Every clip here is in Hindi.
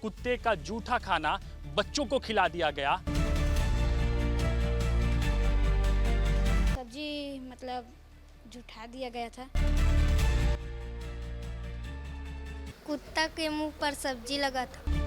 कुत्ते का जूठा खाना बच्चों को खिला दिया गया। सब्जी मतलब जुठा दिया गया था। कुत्ता के मुंह पर सब्जी लगा था।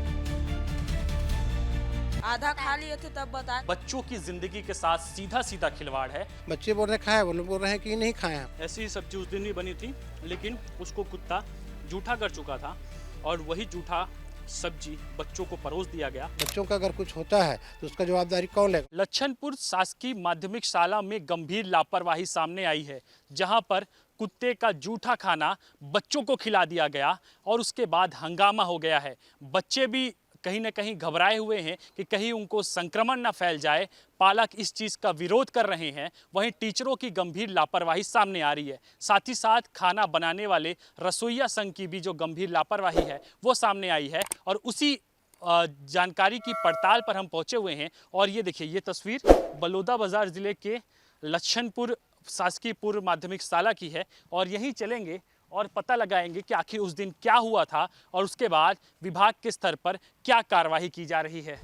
आधा खा लिए थे तब बताए। बच्चों की जिंदगी के साथ सीधा सीधा खिलवाड़ है। बच्चे बोल रहे खाया, वो लोग बोल रहे हैं कि नहीं खाया। ऐसी ही सब्जी उस दिन भी बनी थी, लेकिन उसको कुत्ता जूठा कर चुका था और वही जूठा सब्जी बच्चों को परोस दिया गया। बच्चों का अगर कुछ होता है तो उसका जवाबदारी कौन लेगा? लच्छनपुर शासकीय माध्यमिक शाला में गंभीर लापरवाही सामने आई है, जहां पर कुत्ते का जूठा खाना बच्चों को खिला दिया गया और उसके बाद हंगामा हो गया है। बच्चे भी कहीं ना कहीं घबराए हुए हैं कि कहीं उनको संक्रमण न फैल जाए। पालक इस चीज़ का विरोध कर रहे हैं। वहीं टीचरों की गंभीर लापरवाही सामने आ रही है। साथ ही साथ खाना बनाने वाले रसोइया संघ की भी जो गंभीर लापरवाही है वो सामने आई है और उसी जानकारी की पड़ताल पर हम पहुंचे हुए हैं। और ये देखिए, ये तस्वीर बलौदाबाजार जिले के लच्छनपुर शासकीय पूर्व माध्यमिक शाला की है और यहीं चलेंगे और पता लगाएंगे कि आखिर उस दिन क्या हुआ था और उसके बाद विभाग के स्तर पर क्या कार्रवाई की जा रही है।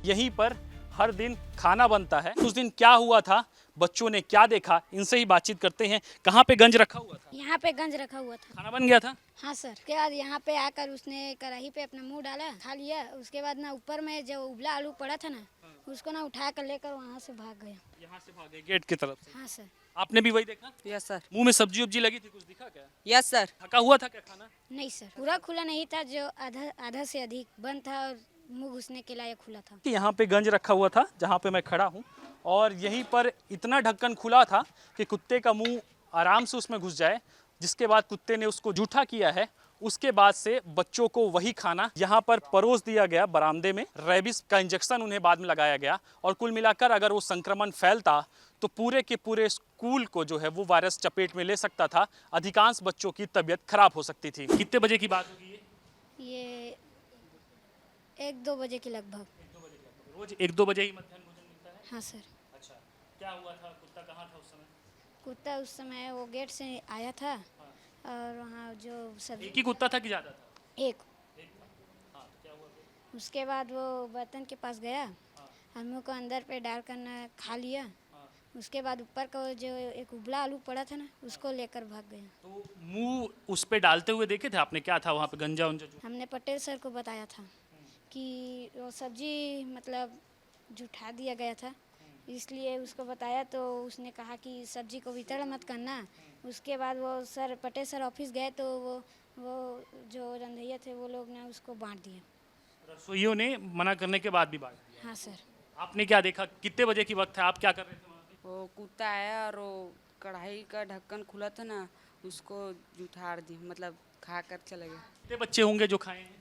यहीं पर हर दिन खाना बनता है। उस दिन क्या हुआ था, बच्चों ने क्या देखा, इनसे ही बातचीत करते हैं। कहाँ पे गंज रखा हुआ था? यहाँ पे गंज रखा हुआ था। खाना बन गया था? हाँ सर। उसके बाद यहाँ पे आकर उसने कढ़ाई पे अपना मुंह डाला, खा लिया। उसके बाद ना ऊपर में जो उबला आलू पड़ा था ना, उसको ना उठा कर लेकर वहाँ से भाग गया। यहाँ से भागे गेट की तरफ से? हाँ सर। आपने भी वही देखा? Yes sir. मुंह में सब्जी उब्जी लगी थी, कुछ दिखा क्या? Yes sir. थका हुआ था क्या खाना? नहीं सर, पूरा खुला नहीं था, जो आधा से अधिक बंद था और मुंह घुसने के लायक खुला था। कि यहाँ पे गंज रखा हुआ था जहाँ पे मैं खड़ा हूँ और यहीं पर इतना ढक्कन खुला था कि कुत्ते का मुंह आराम से उसमें घुस जाए, जिसके बाद कुत्ते ने उसको जूठा किया है। उसके बाद से बच्चों को वही खाना यहाँ पर परोस दिया गया बरामदे में। रेबिस का इंजेक्शन उन्हें बाद में लगाया गया और कुल मिलाकर अगर वो संक्रमण फैलता तो पूरे के पूरे स्कूल को जो है वो वायरस चपेट में ले सकता था। अधिकांश बच्चों की तबीयत खराब हो सकती थी। कितने बजे की बात होगी ये 1-2 बजे के लगभग। रोज 1-2 बजे ही मध्याह्न भोजन मिलता है? हाँ सर। अच्छा, क्या हुआ था? कुत्ता कहाँ था उस समय? कुत्ता उस समय वो गेट से आया था और वहाँ जो सब्जी एक ही कुत्ता था कि ज्यादा था? एक। एक था। हाँ, तो क्या हुआ फिर? उसके बाद वो बर्तन के पास गया, हम लोग को अंदर पे डाल कर ना खा लिया। उसके बाद ऊपर का जो एक उबला आलू पड़ा था ना, उसको लेकर भाग गया। तो मुंह उस पे डालते हुए देखे थे आपने? क्या था वहाँ पे? गंजा उंजा जो? हमने पटेल सर को बताया था कि वो सब्जी मतलब जुठा दिया गया था, इसलिए उसको बताया तो उसने कहा कि सब्जी को वितरण मत करना। उसके बाद वो सर पटेल सर ऑफिस गए तो वो जो रंधैया थे वो लोग ने उसको बांट दिया। रसोइयों ने मना करने के बाद भी बांट दिया? हाँ सर। आपने क्या देखा? कितने बजे की वक्त है? आप क्या कर रहे थे वहाँ पे? वो कुत्ता आया और वो कढ़ाई का ढक्कन खुला था ना, उसको जुठार दी, मतलब खा कर चले गए। कितने बच्चे होंगे जो खाए हैं?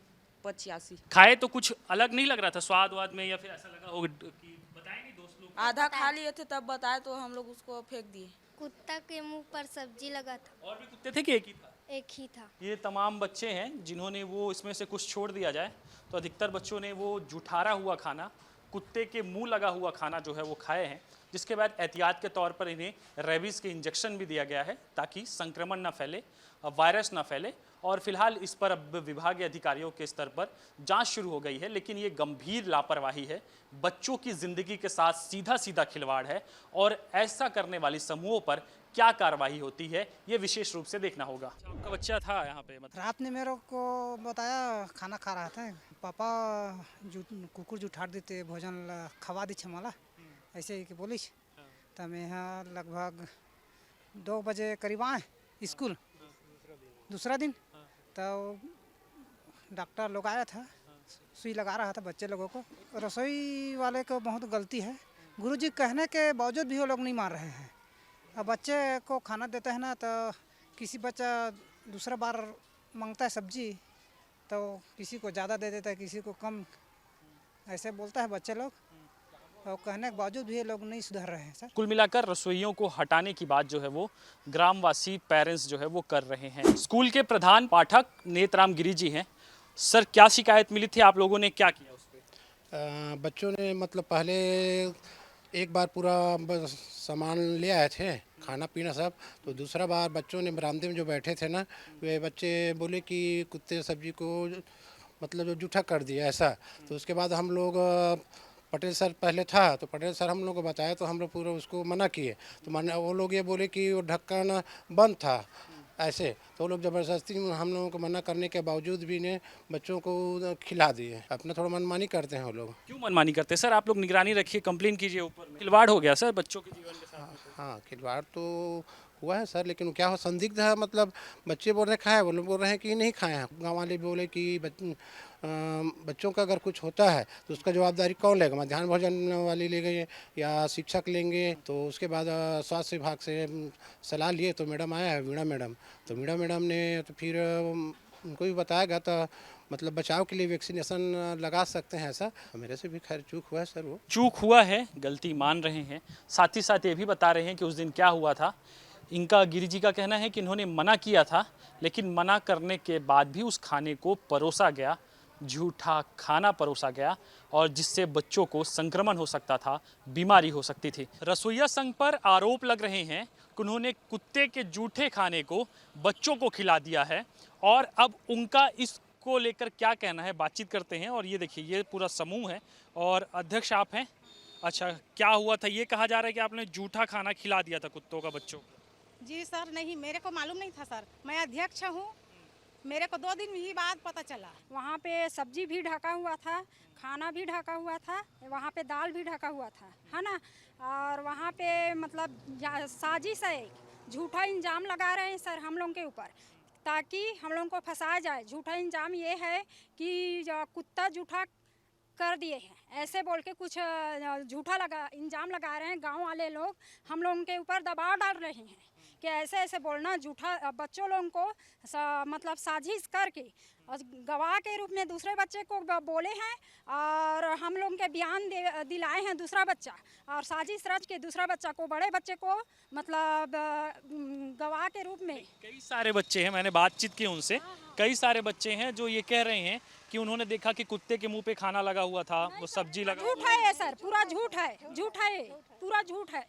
85। खाए तो कुछ अलग नहीं लग रहा था स्वाद वाद में, या फिर ऐसा लगा होगा कि बताए नहीं दोस्त लोग? आधा खा लिए थे तब बताए तो हम लोग उसको फेंक दिए। कुत्ता के मुंह पर सब्जी लगा था। और भी कुत्ते थे कि एक ही था? एक ही था। ये तमाम बच्चे हैं जिन्होंने, वो इसमें से कुछ छोड़ दिया जाए तो अधिकतर बच्चों ने वो जुठारा हुआ खाना, कुत्ते के मुंह लगा हुआ खाना जो है वो खाए हैं, जिसके बाद एहतियात के तौर पर इन्हें रेबीज़ के इंजेक्शन भी दिया गया है ताकि संक्रमण ना फैले, वायरस ना फैले। और फिलहाल इस पर अब विभागीय अधिकारियों के स्तर पर जांच शुरू हो गई है। लेकिन ये गंभीर लापरवाही है, बच्चों की ज़िंदगी के साथ सीधा सीधा खिलवाड़ है और ऐसा करने वाली समूहों पर क्या कार्रवाई होती है ये विशेष रूप से देखना होगा। आपका बच्चा था यहाँ पे? मतलब रात ने मेरे को बताया खाना खा रहा था, पापा कुकुर जुठार देते भोजन खवा दी मला ऐसे ही कि बोलिस। तब मैं यहाँ लगभग 2 बजे करीब आए स्कूल दूसरा दिन। तो डॉक्टर लोग आया था, सुई लगा रहा था बच्चे लोगों को। रसोई वाले को बहुत गलती है, गुरुजी कहने के बावजूद भी वो लोग नहीं मान रहे हैं। अब बच्चे को खाना देते हैं ना, तो किसी बच्चा दूसरा बार मांगता है सब्जी तो किसी को ज़्यादा दे देता है, किसी को कम, ऐसे बोलता है बच्चे लोग। और कहने के बावजूद भी ये लोग नहीं सुधर रहे हैं सर। कुल मिलाकर रसोइयों को हटाने की बात जो है वो ग्रामवासी पेरेंट्स जो है वो कर रहे हैं। स्कूल के प्रधान पाठक नेतराम गिरी जी हैं। सर, क्या शिकायत मिली थी? आप लोगों ने क्या किया उस पर? बच्चों ने मतलब पहले एक बार पूरा सामान ले आए थे, खाना पीना सब। तो दूसरा बार बच्चों ने बरामदे में जो बैठे थे ना, वे बच्चे बोले कि कुत्ते सब्जी को मतलब जो जूठा कर दिया ऐसा। तो उसके बाद हम लोग पटेल सर पहले था, तो पटेल सर हम लोग को बताया, तो हम लोग पूरा उसको मना किए। तो मना, वो लोग ये बोले कि वो ढक्कन बंद था ऐसे। तो वो लोग ज़बरदस्ती हम लोगों को मना करने के बावजूद भी ने बच्चों को खिला दिए। अपना थोड़ा मनमानी करते हैं वो लोग। क्यों मनमानी करते हैं सर? आप लोग निगरानी रखिए, कंप्लेन कीजिए ऊपर में। खिलवाड़ हो गया सर बच्चों के जीवन के साथ। हाँ, खिलवाड़ तो हुआ है सर, लेकिन क्या हो, संदिग्ध है। मतलब बच्चे बोल रहे हैं खाए, वो लोग बोल रहे हैं कि नहीं खाए हैं। गाँव वाले बोले कि बच्चों का अगर कुछ होता है तो उसका जवाबदारी कौन लेगा? मध्याह्न भोजन वाली ले गए या शिक्षक लेंगे? तो उसके बाद स्वास्थ्य विभाग से सलाह लिए, तो मैडम आया है, वीणा मैडम। तो वीणा मैडम ने तो फिर उनको भी बताया गया, तो मतलब बचाव के लिए वैक्सीनेशन लगा सकते हैं ऐसा। मेरे से भी खैर चूक हुआ है सर। वो चूक हुआ है, गलती मान रहे हैं। साथ ही साथ ये भी बता रहे हैं कि उस दिन क्या हुआ था। इनका गिरी जी का कहना है कि इन्होंने मना किया था, लेकिन मना करने के बाद भी उस खाने को परोसा गया, झूठा खाना परोसा गया, और जिससे बच्चों को संक्रमण हो सकता था, बीमारी हो सकती थी। रसोइया संघ पर आरोप लग रहे हैं कि उन्होंने कुत्ते के जूठे खाने को बच्चों को खिला दिया है, और अब उनका इसको लेकर क्या कहना है, बातचीत करते हैं। और ये देखिए, ये पूरा समूह है और अध्यक्ष आप हैं। अच्छा, क्या हुआ था? ये कहा जा रहा है कि आपने जूठा खाना खिला दिया था कुत्तों का बच्चों को। जी सर, नहीं, मेरे को मालूम नहीं था सर। मैं अध्यक्ष हूँ, मेरे को 2 दिन ही बाद पता चला। वहाँ पे सब्जी भी ढका हुआ था, खाना भी ढका हुआ था, वहाँ पे दाल भी ढका हुआ था, है ना। और वहाँ पे मतलब साजिश है, झूठा इंजाम लगा रहे हैं सर हम लोगों के ऊपर, ताकि हम लोगों को फंसाया जाए। झूठा इंजाम ये है कि जो कुत्ता जूठा कर दिए हैं ऐसे बोल के कुछ झूठा इंजाम लगा रहे हैं। गांव वाले लोग हम लोगों के ऊपर दबाव डाल रहे हैं कि ऐसे ऐसे बोलना, झूठा बच्चों लोगों को मतलब साजिश करके और गवाह के रूप में दूसरे बच्चे को बोले हैं, और हम लोगों के बयान दिलाए हैं दूसरा बच्चा, और साजिश रच के दूसरा बच्चा को, बड़े बच्चे को मतलब गवाह के रूप में। कई सारे बच्चे हैं, मैंने बातचीत की उनसे। कई सारे बच्चे हैं जो ये कह रहे हैं कि उन्होंने देखा कि कुत्ते के मुंह पे खाना लगा हुआ था, वो सब्जी लगा। झूठ है ये सर, पूरा झूठ है, झूठ है, पूरा झूठ है।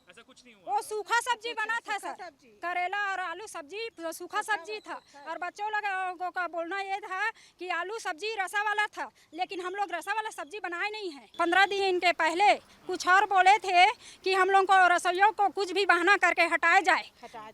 ऐसा कुछ नहीं हुआ। वो सूखा सब्जी बना था सर, करेला और आलू सब्जी, सूखा सब्जी था। और बच्चों लोगों का बोलना ये था कि आलू सब्जी रसा वाला था, लेकिन हम लोग रसा वाला सब्जी बनाए नहीं है। 15 दिन के पहले कुछ और बोले थे कि हम लोगों को, रसोइयों को कुछ भी बहाना करके हटाया जाए।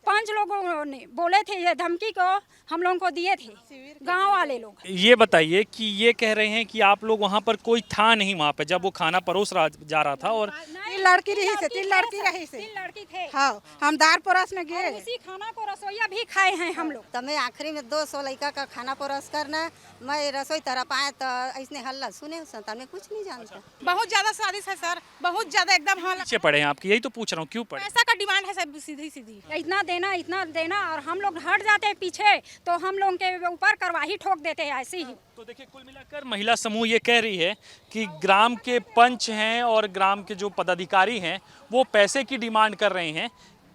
5 लोगों ने बोले थे, ये धमकी को हम लोगों को दिए थे गाँव वाले लोग। ये बताइए कि ये कह रहे हैं कि आप लोग वहाँ पर कोई था नहीं वहाँ पे जब वो खाना परोस जा रहा था, और 3 लड़की रही से, 3 लड़की रही से। 3 लड़की थे। हाँ, हम दार परोस में गए। उसी खाना को रसोइया भी खाए हैं हम लोग। तो मैं आखिरी में 200 लड़का का खाना परोस करना, मैं रसोई तरफ आए तो ऐसने हल्ला सुने, संतान में कुछ नहीं जानता। बहुत ज्यादा स्वादिष्ट है सर, बहुत ज्यादा एकदम। हम पीछे पड़े हैं आपकी, यही तो पूछ रहा हूँ, क्यों पड़े? पैसा का डिमांड है सर, सीधी सीधी। इतना देना, और हम लोग हट जाते हैं पीछे तो हम लोगों के ऊपर कार्रवाई ठोक देते हैं ऐसे ही। तो देखिए, कुल मिलाकर महिला समूह ये कह रही है कि ग्राम के पंच हैं और ग्राम के जो पदाधिकारी हैं वो पैसे की डिमांड कर रहे हैं।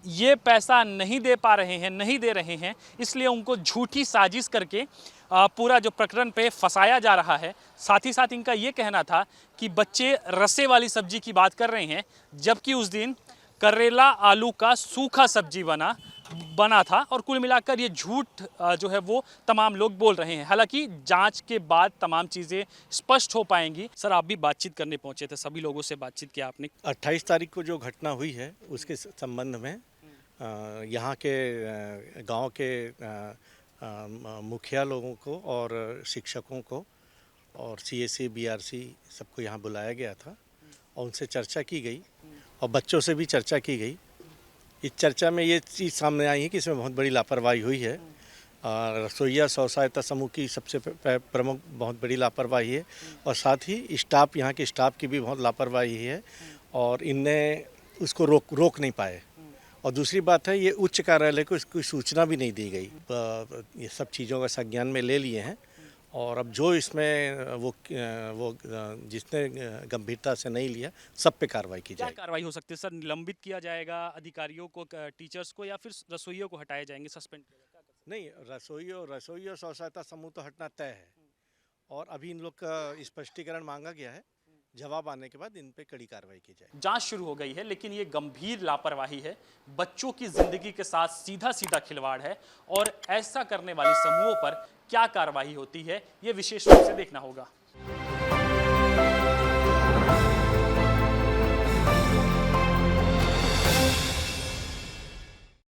ये पैसा नहीं दे पा रहे हैं, नहीं दे रहे हैं, इसलिए उनको झूठी साजिश करके पूरा जो प्रकरण पे फंसाया जा रहा है। साथ ही साथ इनका ये कहना था कि बच्चे रसे वाली सब्जी की बात कर रहे हैं, जबकि उस दिन करेला आलू का सूखा सब्जी बना था। और कुल मिलाकर ये झूठ जो है वो तमाम लोग बोल रहे हैं। हालांकि जांच के बाद तमाम चीज़ें स्पष्ट हो पाएंगी। सर, आप भी बातचीत करने पहुंचे थे, सभी लोगों से बातचीत किया आपने। 28 तारीख को जो घटना हुई है उसके संबंध में यहाँ के गांव के मुखिया लोगों को और शिक्षकों को और CSC BRC सबको यहाँ बुलाया गया था और उनसे चर्चा की गई और बच्चों से भी चर्चा की गई। इस चर्चा में ये चीज़ सामने आई है कि इसमें बहुत बड़ी लापरवाही हुई है। रसोइया स्व सहायता समूह की सबसे प्रमुख बहुत बड़ी लापरवाही है, और साथ ही स्टाफ, यहाँ के स्टाफ की भी बहुत लापरवाही है, और इनने उसको रोक नहीं पाए। और दूसरी बात है, ये उच्च कार्यालय को इसकी सूचना भी नहीं दी गई। ये सब चीज़ों का संज्ञान में ले लिए हैं, और अब जो इसमें वो जिसने गंभीरता से नहीं लिया, सब पे कार्रवाई की जाएगी। क्या कार्रवाई हो सकती है सर? निलंबित किया जाएगा अधिकारियों को, टीचर्स को, या फिर रसोइयों को हटाए जाएंगे, सस्पेंड किया जाएगा? नहीं, रसोई और स्व सहायता समूह तो हटना तय है, और अभी इन लोग का स्पष्टीकरण मांगा गया है जवाब आने के बाद इन पे कड़ी कार्रवाई की जाए। जांच शुरू हो गई है, लेकिन ये गंभीर लापरवाही है, बच्चों की जिंदगी के साथ सीधा सीधा खिलवाड़ है और ऐसा करने वाले समूहों पर क्या कार्रवाई होती है, ये विशेष रूप से देखना होगा।